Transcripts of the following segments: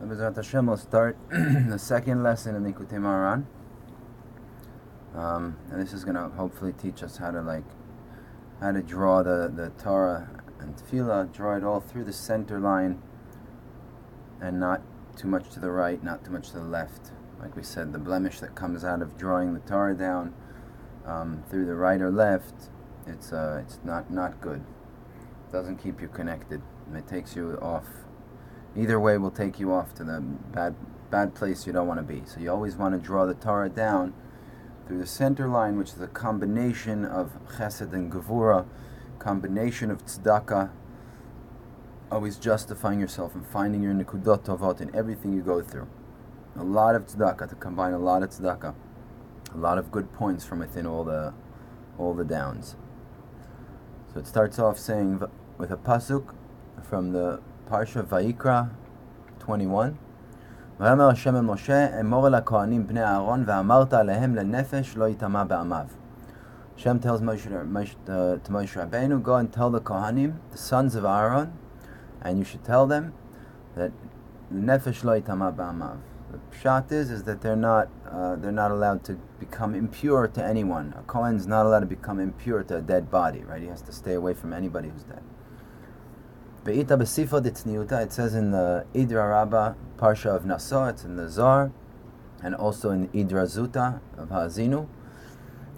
B'ezrat Hashem, we'll start the second lesson in Likutei Moharan. And this is going to hopefully teach us how to draw the Torah and Tefillah, draw it all through the center line and not too much to the right, not too much to the left. Like we said, the blemish that comes out of drawing the Torah down through the right or left, it's not good. It doesn't keep you connected. It takes you off. Either way will take you off to the bad place you don't want to be. So you always want to draw the Torah down through the center line, which is a combination of chesed and gevura, combination of tzedakah, always justifying yourself and finding your nekudot tovot in everything you go through. A lot of tzedakah, to combine a lot of tzedakah, a lot of good points from within all the downs. So it starts off saying with a pasuk from the Parsha Vayikra 21. ויאמר השם אל משה אמור אל הכהנים בני אהרון ואמרת עליהם לנפש לא יטמע בעמיו. Hashem tells to Moshe Rabbeinu, go and tell the Kohanim, the sons of Aaron, and you should tell them that nefesh lo yitama ba'amav. The pshat is that they're not allowed to become impure to anyone. A Kohen's not allowed to become impure to a dead body, right? He has to stay away from anybody who's dead. Be'ita b'sifo d'tzniuta, it says in the Idra Rabbah Parsha of Naso, it's in the Zohar, and also in Idra Zuta of Ha'azinu,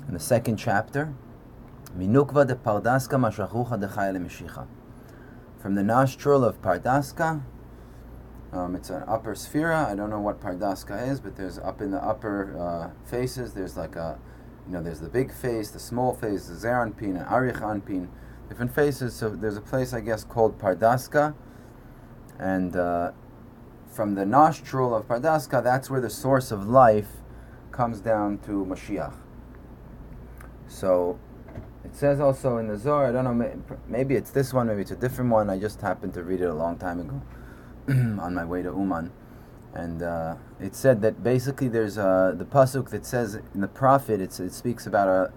in the second chapter, Minukva de Pardaska mashachucha de chaya lemishicha. From the nostril of Pardaska, it's an upper sphera. I don't know what Pardaska is, but there's up in the upper faces, there's like there's the big face, the small face, the Zer Anpin, and Arich Anpin, different faces. So there's a place, I guess, called Pardaska, and from the nostril of Pardaska, that's where the source of life comes down to Mashiach. So it says also in the Zohar, I don't know, maybe it's this one, maybe it's a different one. I just happened to read it a long time ago on my way to Uman. And it said that basically there's the pasuk that says in the prophet, it speaks about a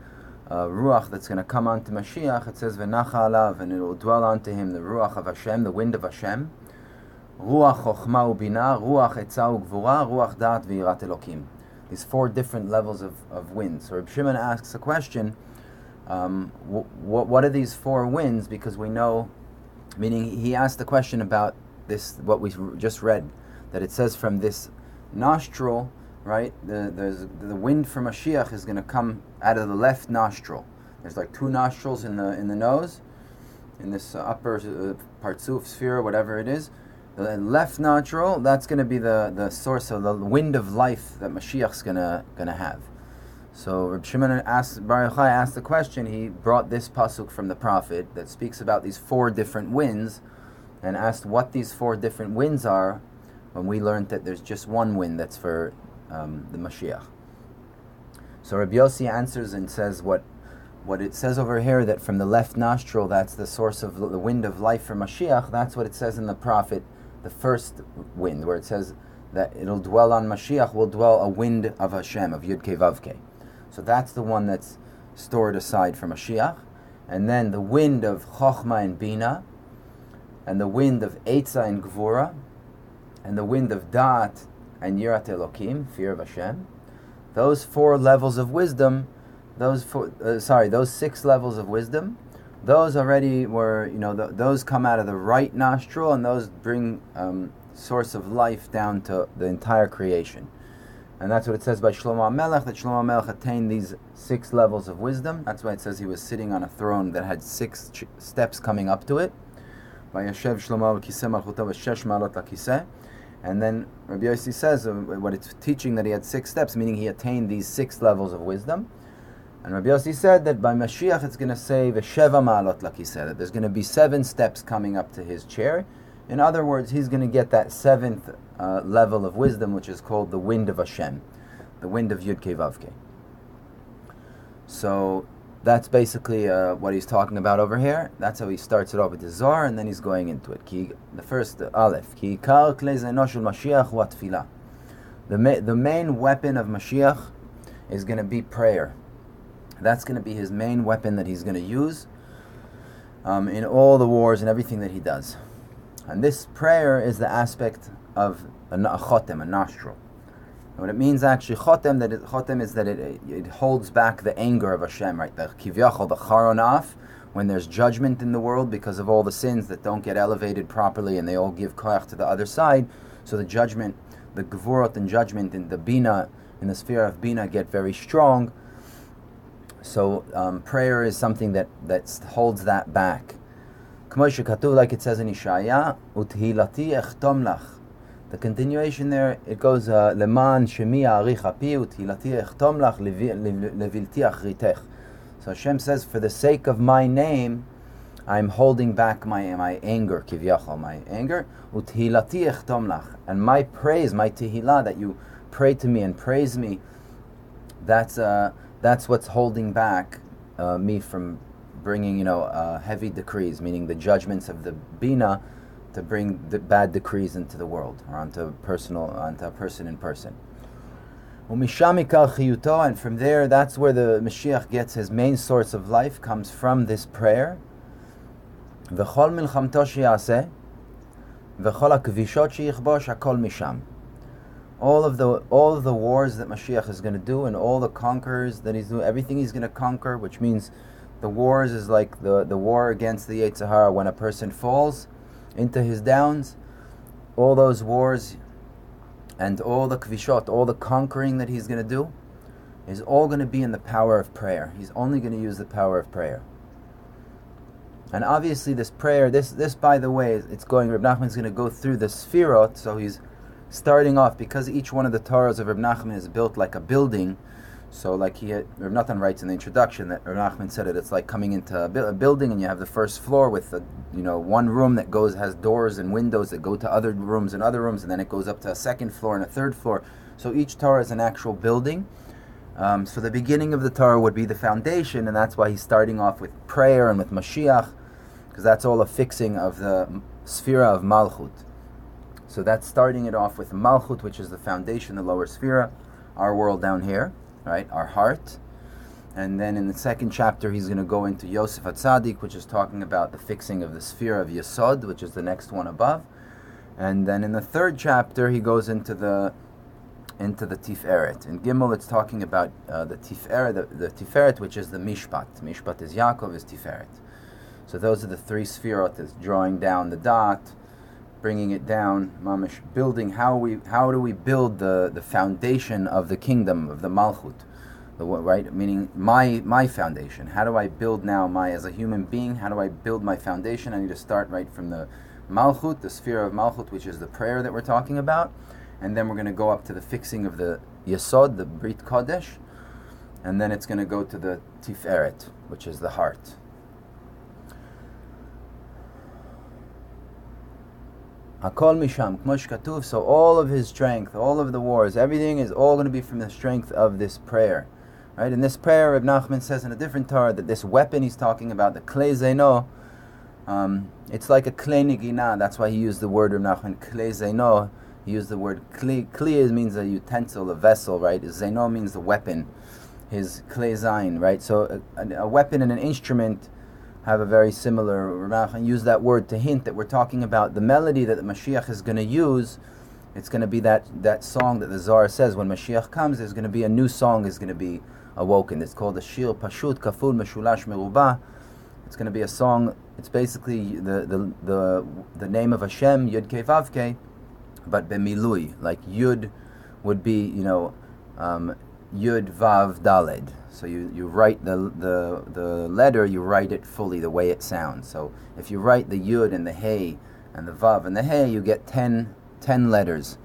ruach that's going to come onto Mashiach. It says, V'nacha alav, and it will dwell onto him, the ruach of Hashem, the wind of Hashem. Ruach chokhmah ubina, ruach etzah ugvura, ruach da'at v'irat elokim. These four different levels of winds. So Reb Shimon asks a question, what are these four winds? Because we know, meaning he asked the question about this, what we just read, that it says from this nostril, right, the wind from Mashiach is going to come out of the left nostril. There's like two nostrils in the nose, in this upper partsuf sphere, whatever it is. The left nostril, that's going to be the source of the wind of life that Mashiach's going to have. So Reb Shimon Bar Yochai asked the question. He brought this pasuk from the prophet that speaks about these four different winds, and asked what these four different winds are. When we learned that there's just one wind that's for the Mashiach. So Rabbi Yossi answers and says what it says over here, that from the left nostril, that's the source of the wind of life for Mashiach. That's what it says in the prophet, the first wind, where it says that it'll dwell on Mashiach, will dwell a wind of Hashem, of Yud Kei Vav Kei. So that's the one that's stored aside for Mashiach. And then the wind of Chochmah and Bina, and the wind of Eitzah and Gvura, and the wind of Da'at and Yirat Elokim, fear of Hashem. Those four levels of wisdom, those 6 levels of wisdom, those already were, those come out of the right nostril, and those bring source of life down to the entire creation. And that's what it says by Shlomo HaMelech, that Shlomo HaMelech attained these 6 levels of wisdom. That's why it says he was sitting on a throne that had 6 steps coming up to it. Vayashev Shlomo al kiseh malchuto v'shesh ma'alot lakiseh. And then Rabbi Yossi says what it's teaching, that he had 6 steps, meaning he attained these 6 levels of wisdom. And Rabbi Yossi said that by Mashiach it's going to say v'sheva ma'alot lakiseh, that there's going to be 7 steps coming up to his chair. In other words, he's going to get that 7th level of wisdom, which is called the wind of Hashem, the wind of Yud Kei Vav Kei. So that's basically what he's talking about over here. That's how he starts it off with the Zohar, and then he's going into it. The first Aleph. Ki ikar klei zeno shel Mashiach hu atfilah. The main weapon of Mashiach is going to be prayer. That's going to be his main weapon that he's going to use in all the wars and everything that he does. And this prayer is the aspect of a chotem, a nostril. And what it means actually, chotem is that it holds back the anger of Hashem, right? The kivyachol, the charonaf, when there's judgment in the world because of all the sins that don't get elevated properly and they all give koach to the other side. So the judgment, the gevurot and judgment in the bina, in the sphere of bina, get very strong. So prayer is something that holds that back. Like it says in Ishaya, Uthilati echtom lach. The continuation there, it goes, Leman shemi arich api, Uthilati echtom lach levilti achritech. So Hashem says, for the sake of my name, I'm holding back my anger, kivyachol, my anger. Uthilati echtom lach. And my praise, my tehillah, that you pray to me and praise me, that's what's holding back me from bringing, heavy decrees, meaning the judgments of the bina, to bring the bad decrees into the world, or onto a person in person. And from there, that's where the Mashiach gets his main source of life, comes from this prayer. V'chol milchamto she'yaseh, v'chol hakvishot she'ichbosh, hakol misham. All of the wars that Mashiach is going to do, and all the conquerors that he's doing, everything he's going to conquer, which means the wars is like the war against the Yetzer Hara. When a person falls into his downs, all those wars and all the kvishot, all the conquering that he's going to do, is all going to be in the power of prayer. He's only going to use the power of prayer. And obviously this prayer, this by the way, it's going, Reb Nachman's going to go through the sfirot, so he's starting off, because each one of the Torahs of Reb Nachman is built like a building. So like Reb Nachman writes in the introduction that Reb Nachman said it's like coming into a building, and you have the first floor with one room that has doors and windows that go to other rooms, and then it goes up to a second floor and a third floor. So each Torah is an actual building. So the beginning of the Torah would be the foundation, and that's why he's starting off with prayer and with Mashiach, because that's all a fixing of the Sphira of Malchut. So that's starting it off with Malchut, which is the foundation, the lower Sphira, our world down here, right, our heart. And then in the second chapter, he's going to go into Yosef HaTzadik, which is talking about the fixing of the Sphira of Yesod, which is the next one above. And then in the third chapter, he goes into the Tiferet. In Gimel, it's talking about the Tiferet, which is the Mishpat. Mishpat is Yaakov, is Tiferet. So those are the three Sphirot, is drawing down the dot, bringing it down, mamish, building. How do we build the foundation of the kingdom of the Malchut, right? Meaning my foundation. How do I build now as a human being? How do I build my foundation? I need to start right from the Malchut, the sphere of Malchut, which is the prayer that we're talking about, and then we're going to go up to the fixing of the Yesod, the Brit Kodesh, and then it's going to go to the Tiferet, which is the heart. Hakol misham, k'mosh katuv. So all of his strength, all of the wars, everything is all going to be from the strength of this prayer, right? In this prayer, Reb Nachman says in a different Torah that this weapon he's talking about, the klei zeno, it's like a klei nigina. That's why he used the word, Reb Nachman, klei zeno. He used the word kli. Kli means a utensil, a vessel, right? Zeno means the weapon. His klei zayin, right? So a weapon and an instrument have a very similar, Ramachan used that word to hint that we're talking about the melody that the Mashiach is going to use. It's going to be that song that the Zohar says when Mashiach comes, there's going to be a new song is going to be awoken. It's called the Shir Pashut Kaful Meshulash Merubah. It's going to be a song. It's basically the name of Hashem, Yud Kei Vav Kei, but bemilui, like Yud would be, Yud Vav Daled. So you write the letter, you write it fully the way it sounds. So if you write the Yud and the Hey and the Vav and the Hey, you get 10 letters.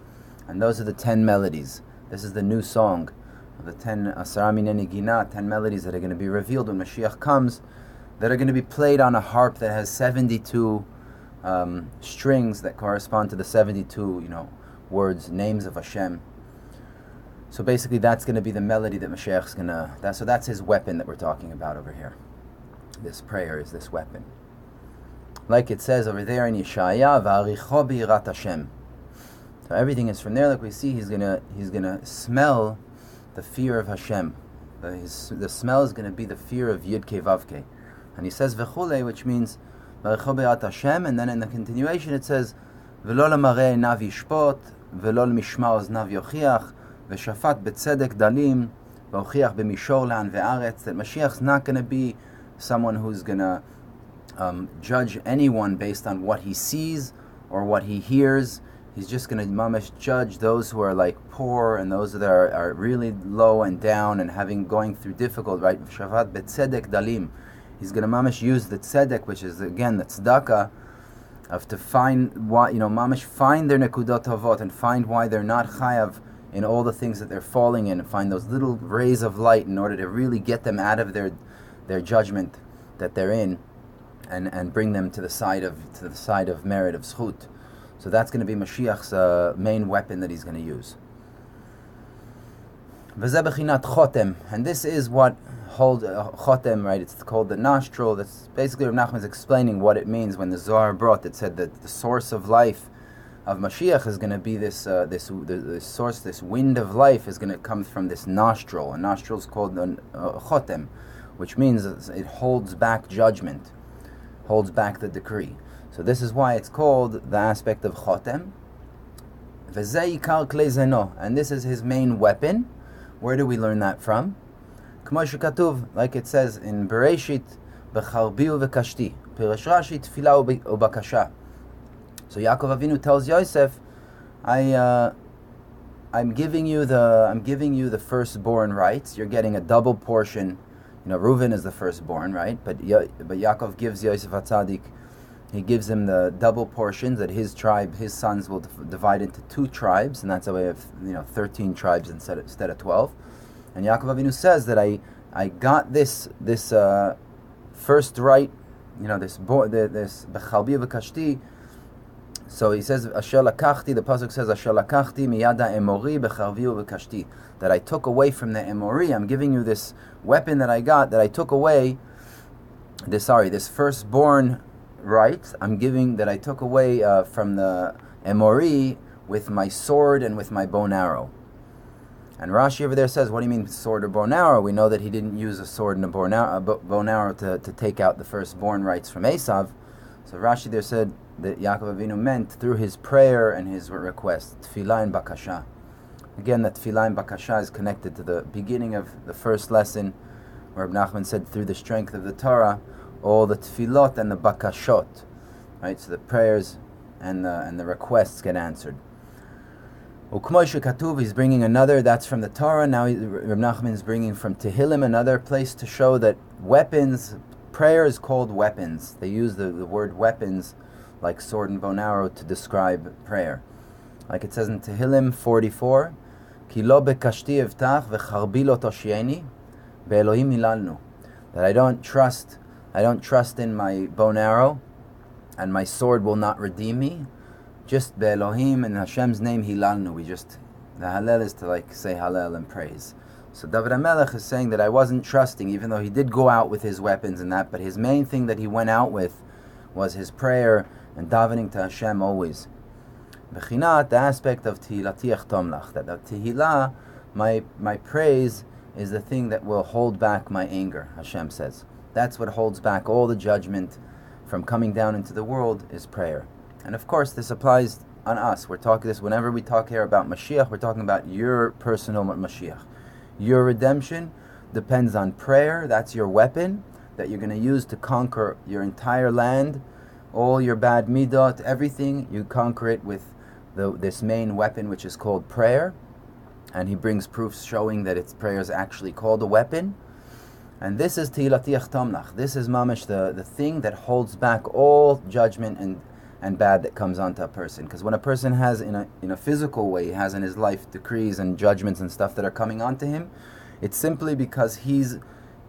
And those are the 10 melodies. This is the new song of the 10 Asara Minei Nigina, 10 melodies that are going to be revealed when Mashiach comes, that are going to be played on a harp that has 72 strings that correspond to the 72, words, names of Hashem. So basically that's going to be the melody that Mashiach's going to... So that's his weapon that we're talking about over here. This prayer is this weapon. Like it says over there in Yeshaya, V'aricho b'irat Hashem. So everything is from there. Like we see, he's gonna smell the fear of Hashem. The smell is going to be the fear of Yud Kei Vav Kei. And he says V'chule, which means V'aricho b'irat Hashem, and then in the continuation it says ולא למראה עיניו ישפוט, ולא למשמע אוזניו יוכיח, ושפט בצדק דלים, והוכיח במישור לען וארץ. That Mashiach's not going to be someone who's going to judge anyone based on what he sees or what he hears. He's just going to mamish judge those who are like poor and those that are really low and down and going through difficult, right? Shafat betzedek dalim. He's going to mamish use the tzedek, which is again the tzedakah, of to find why, mamish find their nekudot havot and find why they're not chayav in all the things that they're falling in, and find those little rays of light in order to really get them out of their judgment that they're in, and bring them to the side of merit, of zchut. So that's going to be Mashiach's main weapon that he's going to use. V'zeh bechinat chotem, and this is what holds chotem, right? It's called the nostril. That's basically Rav Nachman is explaining what it means when the Zohar brought. It said that the source of life of Mashiach is going to be this source, this wind of life is going to come from this nostril. A nostril is called chotem, which means it holds back judgment, holds back the decree. So this is why it's called the aspect of chotem. V'zeh yikar klei zeno, and this is his main weapon. Where do we learn that from? K'mo shekatuv, like it says in Bereshit, b'charbi u'v'kashti, Pirush Rashi, tefila u'bakasha. So Yaakov Avinu tells Yosef, I'm giving you the firstborn rights. You're getting a double portion. Reuven is the firstborn, right? But Yaakov gives Yosef HaTzadik, he gives him the double portions that his tribe, his sons will divide into 2 tribes, and that's a way of 13 tribes instead of 12. And Yaakov Avinu says that I got this first right, this b'chalbi v'kashti. So he says asher lakachti. The pasuk says asher lakachti miyada emori b'chalbi v'kashti. That I took away from the emori. I'm giving you this weapon that I got. That I took away. This firstborn right, I took away from the Emori with my sword and with my bow and arrow. And Rashi over there says, what do you mean sword or bow and arrow? We know that he didn't use a sword and a bow and arrow to take out the firstborn rights from Esav. So Rashi there said that Yaakov Avinu meant through his prayer and his request, tefillah and bakasha. Again, that tefillah and bakasha is connected to the beginning of the first lesson, where Reb Nachman said through the strength of the Torah, all the tefillot and the bakashot, right? So the prayers and the requests get answered. Ukmo shekatuv, he's bringing another. That's from the Torah. Now Reb Nachman is bringing from Tehillim another place to show that weapons, prayer is called weapons. They use the word weapons, like sword and bow and arrow, to describe prayer. Like it says in Tehillim 44, Ki lo bekashti evtach v'charbi lo toshieni be'elohim hilalnu. That I don't trust in my bow and arrow, and my sword will not redeem me. Just be'elohim, in Hashem's name, hilalnu. The halal is to say halal and praise. So David HaMelech is saying that I wasn't trusting, even though he did go out with his weapons and that, but his main thing that he went out with was his prayer and davening to Hashem always. Bechinat, the aspect of tehilati echtomlach, that the tehillah, my praise, is the thing that will hold back my anger, Hashem says. That's what holds back all the judgment from coming down into the world, is prayer. And of course, this applies on us. We're talking this whenever we talk here about Mashiach, we're talking about your personal Mashiach. Your redemption depends on prayer. That's your weapon that you're going to use to conquer your entire land, all your bad midot, everything. You conquer it with this main weapon, which is called prayer. And he brings proofs showing that prayer is actually called a weapon. And this is Tehilati Echtomlach. This is mamish, the thing that holds back all judgment and bad that comes onto a person. Because when a person has, in a physical way, he has in his life decrees and judgments and stuff that are coming onto him, it's simply because he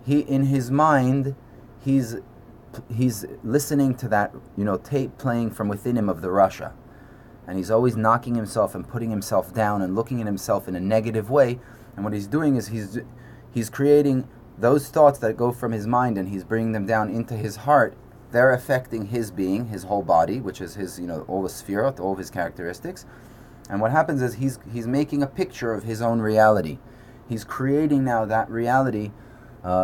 in his mind, he's listening to that tape playing from within him of the Russia. And he's always knocking himself and putting himself down and looking at himself in a negative way. And what he's doing is he's creating those thoughts that go from his mind, and he's bringing them down into his heart. They're affecting his being, his whole body, which is his, all the sefirot, all of his characteristics. And what happens is he's making a picture of his own reality. He's creating now that reality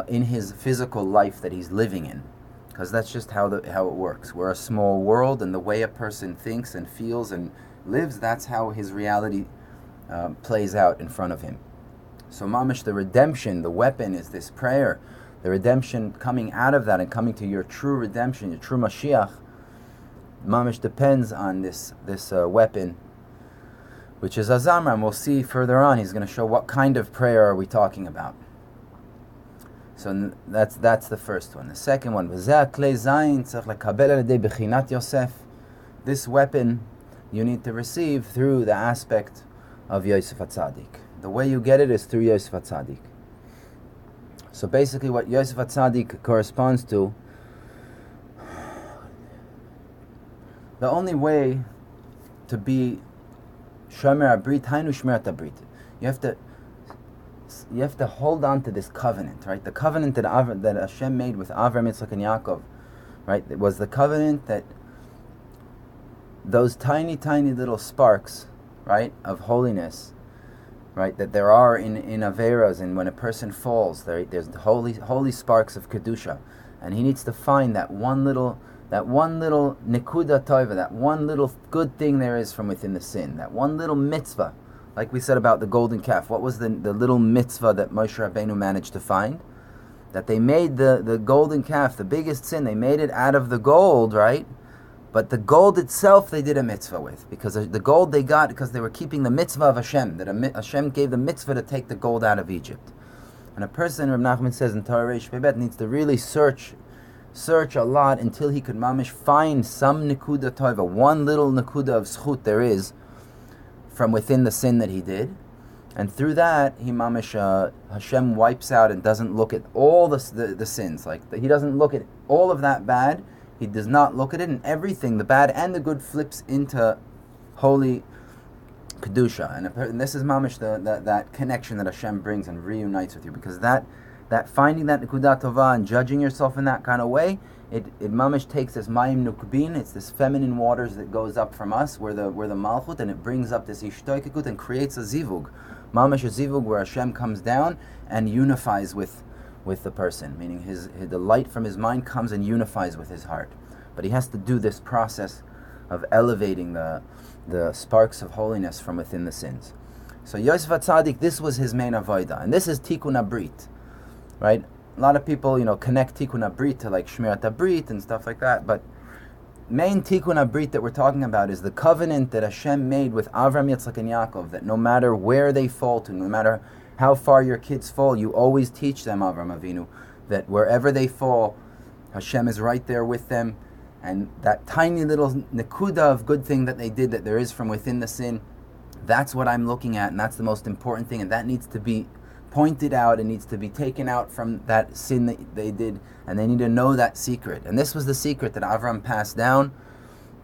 in his physical life that he's living in. because that's just how it works. We're a small world, and the way a person thinks and feels and lives, that's how his reality plays out in front of him. So mamish, the redemption, the weapon is this prayer. The redemption coming out of that and coming to your true redemption, your true Mashiach, mamish depends on this weapon, which is Azamra, and we'll see further on. He's going to show what kind of prayer are we talking about. So that's the first one. The second one, this weapon you need to receive through the aspect of Yosef HaTzadik. The way you get it is through Yosef HaTzadik. So basically what Yosef HaTzadik corresponds to, the only way to be Shomer HaBrit, Hainu Shmerat HaBrit, you have to hold on to this covenant, right? The covenant that Hashem made with Avram, Yitzchak, and Yaakov, right? It was the covenant that those tiny, tiny little sparks, right, of holiness, right, that there are in Averas, and when a person falls, there's holy sparks of Kedusha, and he needs to find that one little nekuda tova, that one little good thing there is from within the sin, that one little mitzvah. Like we said about the golden calf, what was the little mitzvah that Moshe Rabbeinu managed to find? That they made the golden calf, the biggest sin, they made it out of the gold, right? But the gold itself they did a mitzvah with, because the gold they got because they were keeping the mitzvah of Hashem, that Hashem gave the mitzvah to take the gold out of Egypt. And a person, Reb Nachman says in Torah Reish Pebet, needs to really search a lot until he could mamish find some nekuda tova, one little nekuda of zchut there is from within the sin that he did, and through that he mamish Hashem wipes out and doesn't look at all the sins, like he doesn't look at all of that bad. He does not look at it, and everything, the bad and the good, flips into holy kedusha, and this is mamish that connection that Hashem brings and reunites with you, because that finding that nekuda tova and judging yourself in that kind of way, it mamish takes this mayim nukbin, it's this feminine waters that goes up from us, where the malchut, and it brings up this ishtoikikut and creates a zivug, mamish a zivug where Hashem comes down and unifies with the person, meaning the light from his mind comes and unifies with his heart. But he has to do this process of elevating the sparks of holiness from within the sins. So Yosef HaTzadik, this was his main avodah, and this is Tikkun HaBrit, right? A lot of people, connect Tikkun HaBrit to like Shmirat HaBrit and stuff like that, but main Tikkun HaBrit that we're talking about is the covenant that Hashem made with Avram, Yitzchak, and Yaakov, that no matter where they fall to, no matter how far your kids fall, you always teach them, Avram Avinu, that wherever they fall, Hashem is right there with them, and that tiny little nekuda of good thing that they did, that there is from within the sin, that's what I'm looking at, and that's the most important thing, and that needs to be pointed out, and needs to be taken out from that sin that they did, and they need to know that secret. And this was the secret that Avram passed down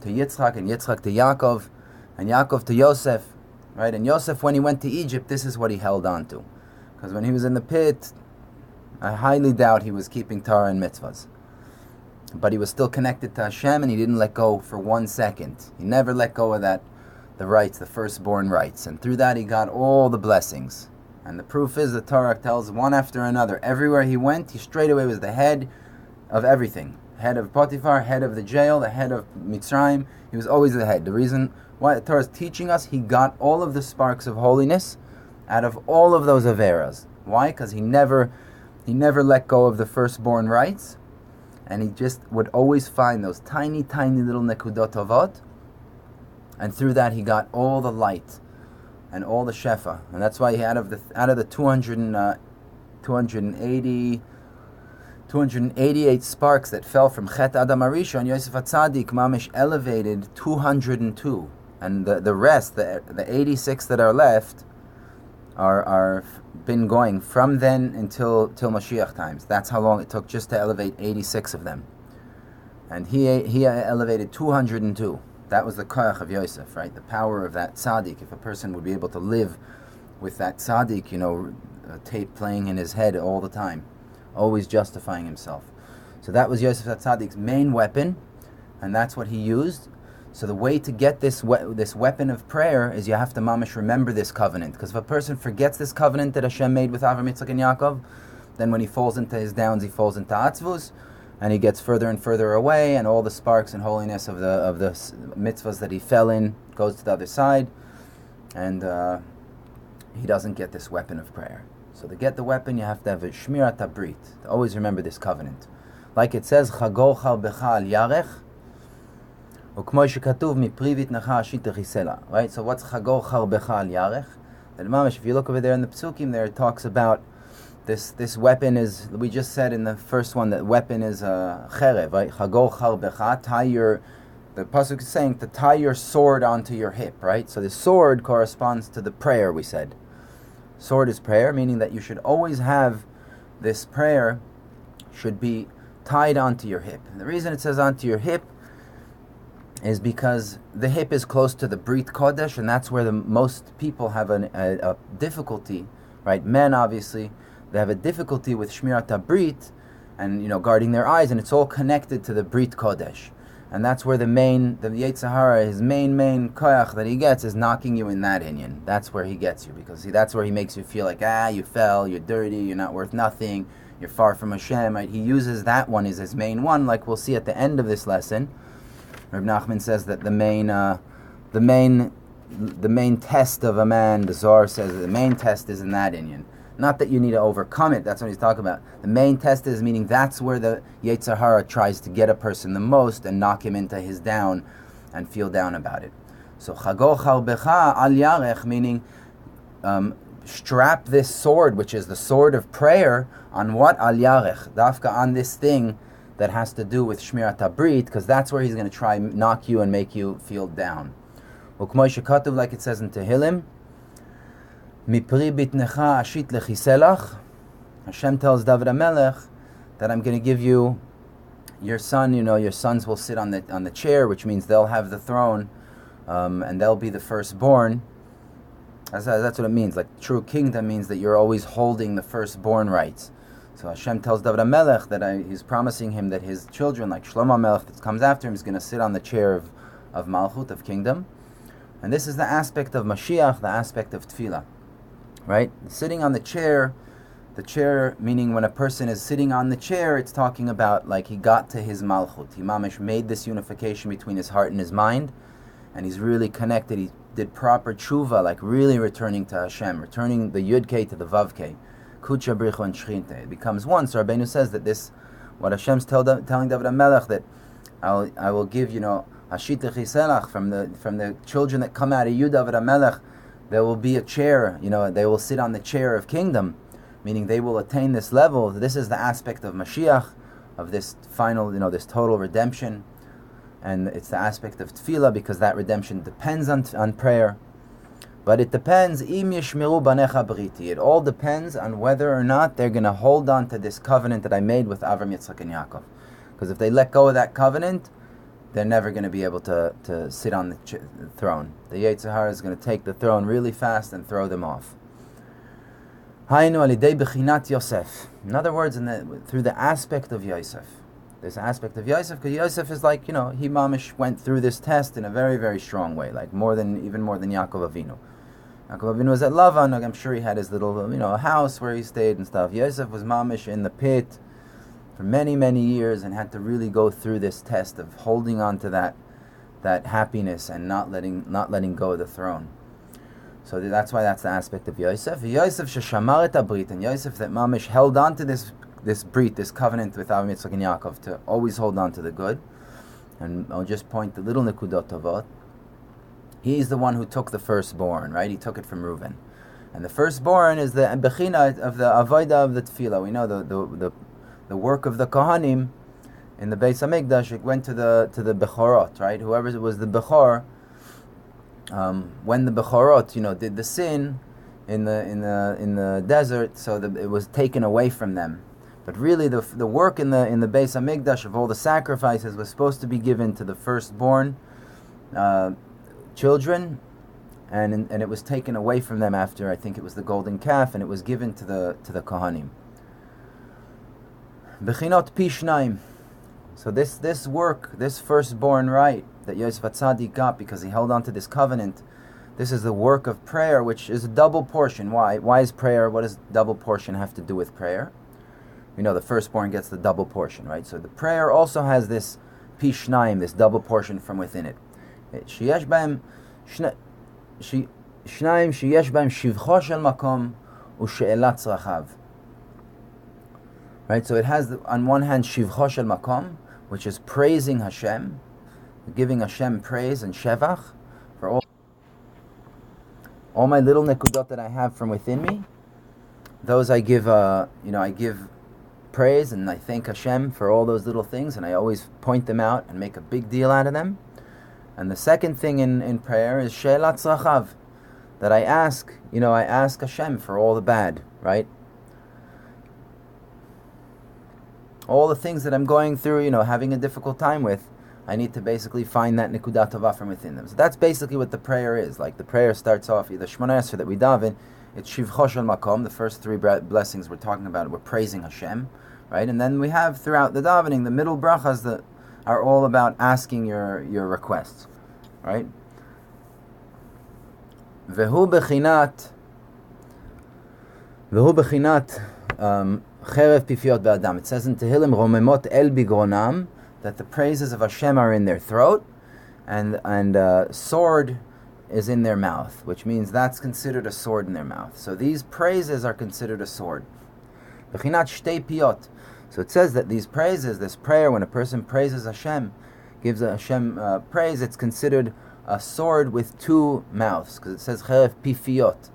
to Yitzchak, and Yitzchak to Yaakov, and Yaakov to Yosef, right? And Yosef, when he went to Egypt, this is what he held on to. Because when he was in the pit, I highly doubt he was keeping Torah and mitzvahs. But he was still connected to Hashem, and he didn't let go for 1 second. He never let go of that, the rights, the firstborn rights. And through that he got all the blessings. And the proof is the Torah tells one after another. Everywhere he went, he straight away was the head of everything. Head of Potiphar, head of the jail, the head of Mitzrayim. He was always the head. The reason why the Torah is teaching us, he got all of the sparks of holiness out of all of those Averas. Why? Because he never let go of the firstborn rights, and he just would always find those tiny, tiny little nekudot tovot, and through that he got all the light and all the shefa, and that's why he out of the 288 sparks that fell from Chet Adam Arishon, Yosef HaTzadik mamish elevated 202, and the rest, the 86 that are left, are been going from then until Mashiach times. That's how long it took just to elevate 86 of them, and he elevated 202. That was the koach of Yosef, right? The power of that tzaddik. If a person would be able to live with that tzaddik, a tape playing in his head all the time, always justifying himself. So that was Yosef HaTzaddik's main weapon, and that's what he used. So the way to get this weapon of prayer is you have to mamish remember this covenant. Because if a person forgets this covenant that Hashem made with Avram, Yitzchak, and Yaakov, then when he falls into his downs, he falls into atzvus. and he gets further and further away, and all the sparks and holiness of the mitzvahs that he fell in goes to the other side, and he doesn't get this weapon of prayer. So to get the weapon, you have to have a shmirat habrit. Always remember this covenant. Like it says, Chagol charbecha al yarech, ukmo shekatuv mipri vitnecha ashit lechisela. Right? So what's Chagol charbecha al yarech? The mamash, if you look over there in the Psukim, there it talks about this weapon is, we just said in the first one that weapon is cherev, right? Chagol charbecha, the pasuk is saying to tie your sword onto your hip, right? So the sword corresponds to the prayer, we said. Sword is prayer, meaning that you should always have this prayer should be tied onto your hip. And the reason it says onto your hip is because the hip is close to the Brit Kodesh, and that's where the most people have a difficulty, right? Men, obviously, they have a difficulty with Shmirat HaBrit and, guarding their eyes, and it's all connected to the Brit Kodesh. And that's where the Yetzer Hara, his main koyach that he gets is knocking you in that inyan. That's where he gets you, because that's where he makes you feel like, you fell, you're dirty, you're not worth nothing, you're far from Hashem, right? He uses that one as his main one, like we'll see at the end of this lesson. Reb Nachman says that the main test of a man, the Zohar says that the main test is in that inyan. Not that you need to overcome it, that's what he's talking about. The main test is, meaning that's where the Yetzer Hara tries to get a person the most and knock him into his down and feel down about it. So Chagol charbecha al yarech, meaning strap this sword, which is the sword of prayer, on what? Al yarech, dafka, on this thing that has to do with Shmirat HaBrit, because that's where he's going to try knock you and make you feel down. Ukmo shekatuv, like it says in Tehillim, Mipri bitnecha ashit lechiselach. Hashem tells David HaMelech that I'm going to give you your son. Your sons will sit on the chair, which means they'll have the throne, and they'll be the firstborn. That's what it means. Like true kingdom means that you're always holding the firstborn rights. So Hashem tells David HaMelech that he's promising him that his children, like Shlomo HaMelech that comes after him, is going to sit on the chair of Malchut, of kingdom. And this is the aspect of Mashiach, the aspect of Tefillah. Right? Sitting on the chair meaning when a person is sitting on the chair, it's talking about like he got to his Malchut. He mamish made this unification between his heart and his mind, and he's really connected. He did proper tshuva, like really returning to Hashem, returning the Yud-K to the Vav-K. Kudsha Brichu and Shechinte. It becomes one. So Rabbeinu says that what Hashem's telling David HaMelech, that I will give, Ashit Lechiselach, from the children that come out of you, David HaMelech, there will be a chair, they will sit on the chair of kingdom, meaning they will attain this level. This is the aspect of Mashiach, of this final, this total redemption. And it's the aspect of tefillah, because that redemption depends on prayer. But it depends, im yishmeru banecha briti. It all depends on whether or not they're going to hold on to this covenant that I made with Avram, Yitzchak, and Yaakov. Because if they let go of that covenant, they're never going to be able to sit on the throne. The Yetzer Hara is going to take the throne really fast and throw them off. Hainu alidei bechinat Yosef. In other words, through the aspect of Yosef. This aspect of Yosef, because Yosef is like, he mamish went through this test in a very, very strong way, like even more than Yaakov Avinu. Yaakov Avinu was at Lavan. I'm sure he had his little, house where he stayed and stuff. Yosef was mamish in the pit for many, many years and had to really go through this test of holding on to that happiness and not letting go of the throne. So that's why that's the aspect of Yosef. Yosef sheshamar et habrit, and Yosef that mamish held on to this brit, this covenant with Avram, Yitzchak, and Yaakov, to always hold on to the good. And I'll just point the little nekudot tovot. He's the one who took the firstborn, right? He took it from Reuven. And the firstborn is the bechina of the avodah of the tefillah. We know the work of the Kohanim in the Beis Hamikdash. It went to the Bechorot, right? Whoever was the Bechor, when the Bechorot, did the sin in the desert, so it was taken away from them. But really, the work in the Beis Hamikdash of all the sacrifices was supposed to be given to the firstborn children, and it was taken away from them after, I think it was the golden calf, and it was given to the Kohanim. Bechinot Pishnaim. So this work, this firstborn right that Yosef HaTzadik got because he held on to this covenant, this is the work of prayer, which is a double portion. Why? Why is prayer? What does double portion have to do with prayer? we know the firstborn gets the double portion, right? So the prayer also has this pishnayim, this double portion from within it. Sheyesh b'hem shnayim sheyesh b'hem shivcho shel makom u'she'elat tzrachav. Right, so it has on one hand shivcho shel makom, which is praising Hashem, giving Hashem praise and shevach for all my little nekudot that I have from within me. Those I give, I give praise and I thank Hashem for all those little things, and I always point them out and make a big deal out of them. And the second thing in prayer is she'elat tzrachav, that I ask Hashem for all the bad, right? All the things that I'm going through, having a difficult time with, I need to basically find that nekudat tova from within them. So that's basically what the prayer is. Like the prayer starts off, either Shemona Esrei that we daven, it's shivcho shel makom, the first three blessings we're talking about, we're praising Hashem, right? And then we have throughout the davening, the middle brachas that are all about asking your requests, right? Vehu bechinat cherev pifiot be'adam. It says in Tehillim, romemot el bigronam, that the praises of Hashem are in their throat, and sword is in their mouth, which means that's considered a sword in their mouth. So these praises are considered a sword. Bechinat shtei piyot. So it says that these praises, this prayer, when a person praises Hashem, gives Hashem praise, it's considered a sword with two mouths, because it says cherev pifiot.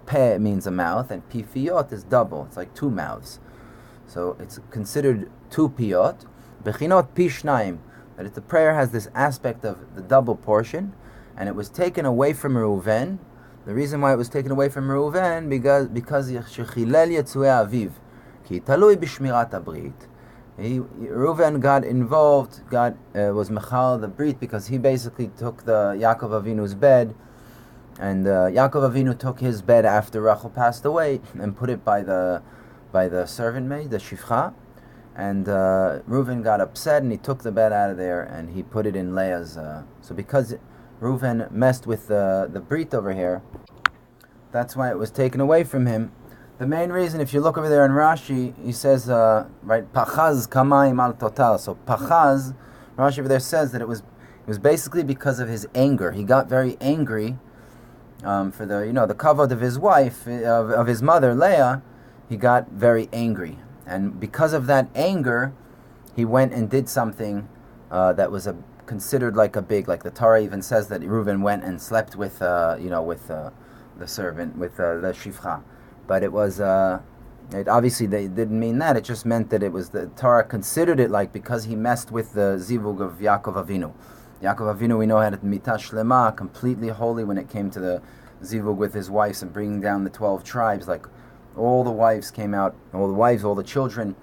Peh means a mouth, and pifiot is double. It's like two mouths. So it's considered two piyot. Bechinot pishnaim, that the prayer has this aspect of the double portion, and it was taken away from Reuven. The reason why it was taken away from Reuven, because shechilel yetzuei aviv, ki talui b'shmirat habrit. Reuven got involved, was mechal the brit, because he basically took the Yaakov Avinu's bed, and Yaakov Avinu took his bed after Rachel passed away and put it by the servant maid, the shifcha. And Reuven got upset and he took the bed out of there and he put it in Leah's. So because Reuven messed with the brit over here, that's why it was taken away from him. The main reason, if you look over there in Rashi, he says, right, pachaz kamayim al total. So pachaz, Rashi over there says that it was basically because of his anger. He got very angry for the kavod of his wife, of his mother Leah. He got very angry. And because of that anger, he went and did something that was considered like the Torah even says that Reuven went and slept with the servant, with the shifcha. But it was, obviously they didn't mean that. It just meant that it was, the Torah considered it like because he messed with the zivug of Yaakov Avinu. Yaakov Avinu, we know, had a mitah shlema, completely holy when it came to the zivug with his wives and bringing down the 12 tribes, like all the wives came out, all the children,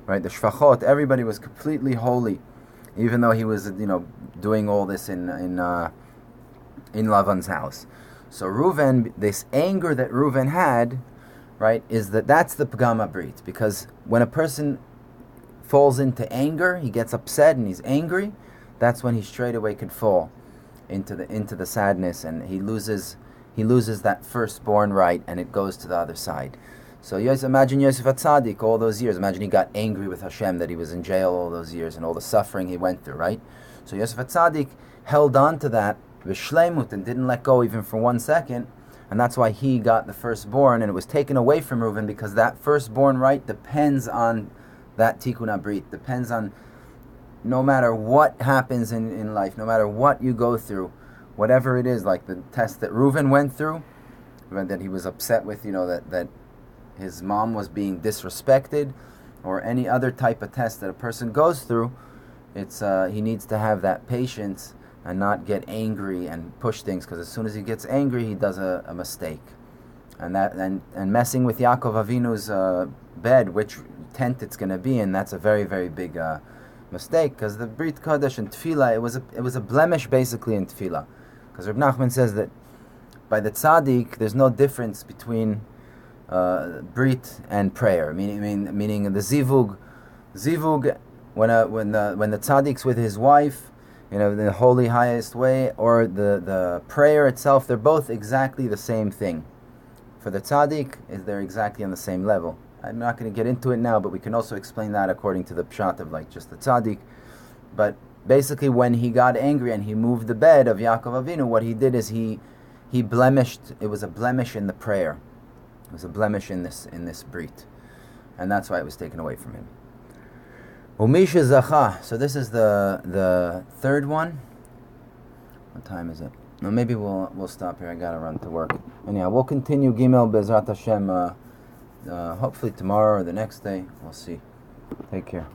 right? The shvachot, everybody was completely holy, even though he was, doing all this in Lavan's house. So Reuven, this anger that Reuven had, right, is that's the pagam brit, because when a person falls into anger, he gets upset and he's angry, that's when he straight away could fall into the sadness, and he loses that firstborn right, and it goes to the other side. So imagine Yosef HaTzadik all those years. Imagine he got angry with Hashem that he was in jail all those years and all the suffering he went through, right? So Yosef HaTzadik held on to that v'shleimut and didn't let go even for 1 second, and that's why he got the firstborn, and it was taken away from Reuven because that firstborn right depends on that tikkun habrit, depends on no matter what happens in life, no matter what you go through, whatever it is, like the test that Reuven went through, that he was upset with, that his mom was being disrespected, or any other type of test that a person goes through, it's he needs to have that patience and not get angry and push things, because as soon as he gets angry, he does a mistake. And messing with Yaakov Avinu's bed, which tent it's going to be in, that's a very, very big mistake, because the Brit Kodesh and Tefillah, it was a blemish basically in Tefillah, because Reb Nachman says that by the tzaddik, there's no difference between brit and prayer, meaning the zivug, when the tzaddik's with his wife, in the holy highest way, or the prayer itself, they're both exactly the same thing. For the tzaddik, they're exactly on the same level. I'm not going to get into it now, but we can also explain that according to the pshat of like just the tzaddik. But basically, when he got angry and he moved the bed of Yaakov Avinu, what he did is he blemished. It was a blemish in the prayer. It was a blemish in this brit, and that's why it was taken away from him. Umisha zacha. So this is the third one. What time is it? No, maybe we'll stop here. I gotta run to work. Anyhow, we'll continue Gimel Bezrat Hashem. Hopefully tomorrow or the next day. We'll see. Take care.